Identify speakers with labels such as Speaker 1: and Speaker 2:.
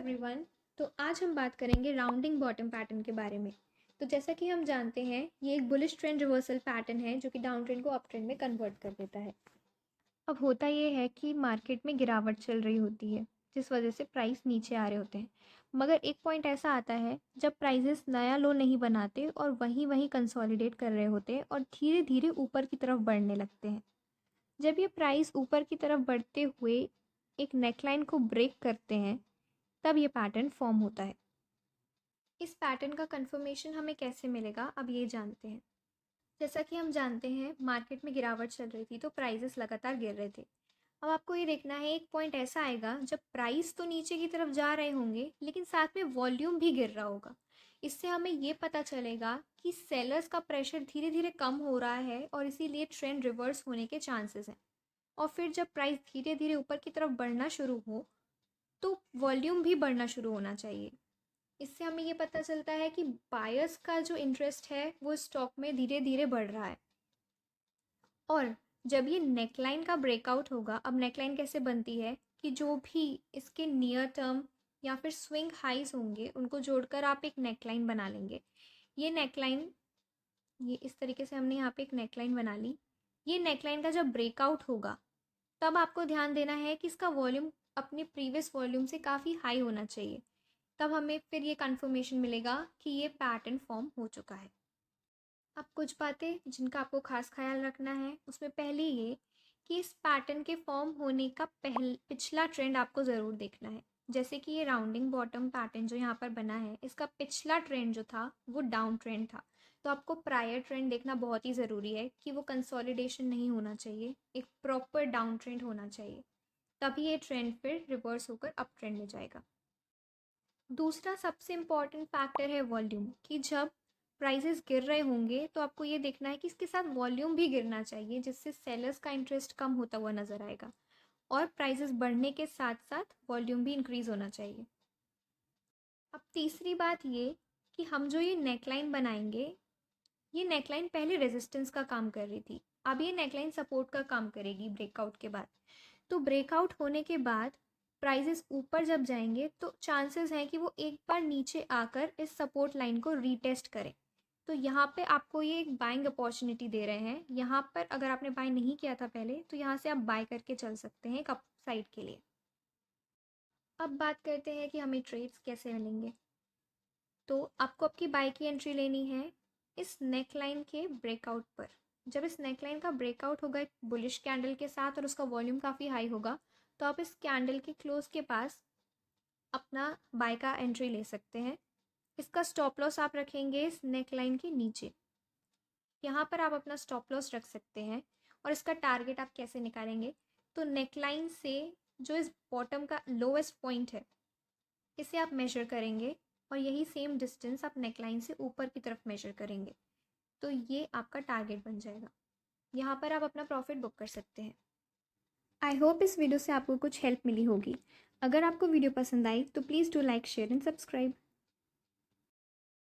Speaker 1: Everyone. तो आज हम बात करेंगे राउंडिंग बॉटम पैटर्न के बारे में। तो जैसा कि हम जानते हैं, ये एक बुलिश ट्रेंड रिवर्सल पैटर्न है जो कि डाउन ट्रेंड को अप ट्रेंड में कन्वर्ट कर देता है। अब होता ये है कि मार्केट में गिरावट चल रही होती है, जिस वजह से प्राइस नीचे आ रहे होते हैं। मगर एक पॉइंट ऐसा आता है जब प्राइजेस नया लो नहीं बनाते और वहीं वहीं कंसोलिडेट कर रहे होते हैं और धीरे धीरे ऊपर की तरफ बढ़ने लगते हैं। जब ये प्राइस ऊपर की तरफ बढ़ते हुए एक नेकलाइन को ब्रेक करते हैं, तब ये पैटर्न फॉर्म होता है। इस पैटर्न का कंफर्मेशन हमें कैसे मिलेगा, अब ये जानते हैं। जैसा कि हम जानते हैं, मार्केट में गिरावट चल रही थी तो प्राइसेस लगातार गिर रहे थे। अब आपको ये देखना है, एक पॉइंट ऐसा आएगा जब प्राइस तो नीचे की तरफ जा रहे होंगे लेकिन साथ में वॉल्यूम भी गिर रहा होगा। इससे हमें ये पता चलेगा कि सेलर्स का प्रेशर धीरे धीरे कम हो रहा है और इसीलिए ट्रेंड रिवर्स होने के चांसेस हैं। और फिर जब प्राइस धीरे धीरे ऊपर की तरफ बढ़ना शुरू हो तो वॉल्यूम भी बढ़ना शुरू होना चाहिए। इससे हमें ये पता चलता है कि बायर्स का जो इंटरेस्ट है वो स्टॉक में धीरे धीरे बढ़ रहा है। और जब ये नेकलाइन का ब्रेकआउट होगा, अब नेकलाइन कैसे बनती है कि जो भी इसके नियर टर्म या फिर स्विंग हाइज होंगे उनको जोड़कर आप एक नेकलाइन बना लेंगे। ये नेकलाइन, ये इस तरीके से हमने यहाँ पे एक नेकलाइन बना ली। ये नेकलाइन का जब ब्रेकआउट होगा तब आपको ध्यान देना है कि इसका वॉल्यूम अपने प्रीवियस वॉल्यूम से काफ़ी हाई होना चाहिए। तब हमें फिर ये कंफर्मेशन मिलेगा कि ये पैटर्न फॉर्म हो चुका है। अब कुछ बातें जिनका आपको खास ख्याल रखना है, उसमें पहले ये कि इस पैटर्न के फॉर्म होने का पिछला ट्रेंड आपको ज़रूर देखना है। जैसे कि ये राउंडिंग बॉटम पैटर्न जो यहाँ पर बना है, इसका पिछला ट्रेंड जो था वो डाउन ट्रेंड था। तो आपको प्रायर ट्रेंड देखना बहुत ही ज़रूरी है कि वो कंसोलिडेशन नहीं होना चाहिए, एक प्रॉपर डाउन ट्रेंड होना चाहिए। तभी ये ट्रेंड फिर रिवर्स होकर अप ट्रेंड में जाएगा। दूसरा सबसे इम्पॉर्टेंट फैक्टर है वॉल्यूम, कि जब प्राइसेस गिर रहे होंगे तो आपको ये देखना है कि इसके साथ वॉल्यूम भी गिरना चाहिए, जिससे सेलर्स का इंटरेस्ट कम होता हुआ नज़र आएगा। और प्राइसेस बढ़ने के साथ साथ वॉल्यूम भी इंक्रीज़ होना चाहिए। अब तीसरी बात ये कि हम जो ये नेकलाइन बनाएंगे, ये नेकलाइन पहले रेजिस्टेंस का काम कर रही थी, अब ये नेकलाइन सपोर्ट का काम करेगी ब्रेकआउट के बाद। तो ब्रेकआउट होने के बाद प्राइजेस ऊपर जब जाएंगे तो चांसेस हैं कि वो एक बार नीचे आकर इस सपोर्ट लाइन को रीटेस्ट करें। तो यहाँ पे आपको ये एक बाइंग अपॉर्चुनिटी दे रहे हैं। यहाँ पर अगर आपने बाय नहीं किया था पहले तो यहाँ से आप बाय करके चल सकते हैं एक अप साइड के लिए। अब बात करते हैं कि हमें ट्रेड्स कैसे मिलेंगे। तो आपको आपकी बाय की एंट्री लेनी है इस नेकलाइन के ब्रेकआउट पर। जब इस नेकलाइन का ब्रेकआउट होगा एक बुलिश कैंडल के साथ और उसका वॉल्यूम काफ़ी हाई होगा, तो आप इस कैंडल के क्लोज के पास अपना बाय का एंट्री ले सकते हैं। इसका स्टॉप लॉस आप रखेंगे इस नेकलाइन के नीचे। यहाँ पर आप अपना स्टॉप लॉस रख सकते हैं। और इसका टारगेट आप कैसे निकालेंगे, तो नेकलाइन से जो इस बॉटम का लोवेस्ट पॉइंट है इसे आप मेजर करेंगे और यही सेम डिस्टेंस आप नेकलाइन से ऊपर की तरफ मेजर करेंगे। तो ये आपका टारगेट बन जाएगा। यहाँ पर आप अपना प्रॉफिट बुक कर सकते हैं। आई होप इस वीडियो से आपको कुछ हेल्प मिली होगी। अगर आपको वीडियो पसंद आई तो please do like, share and subscribe.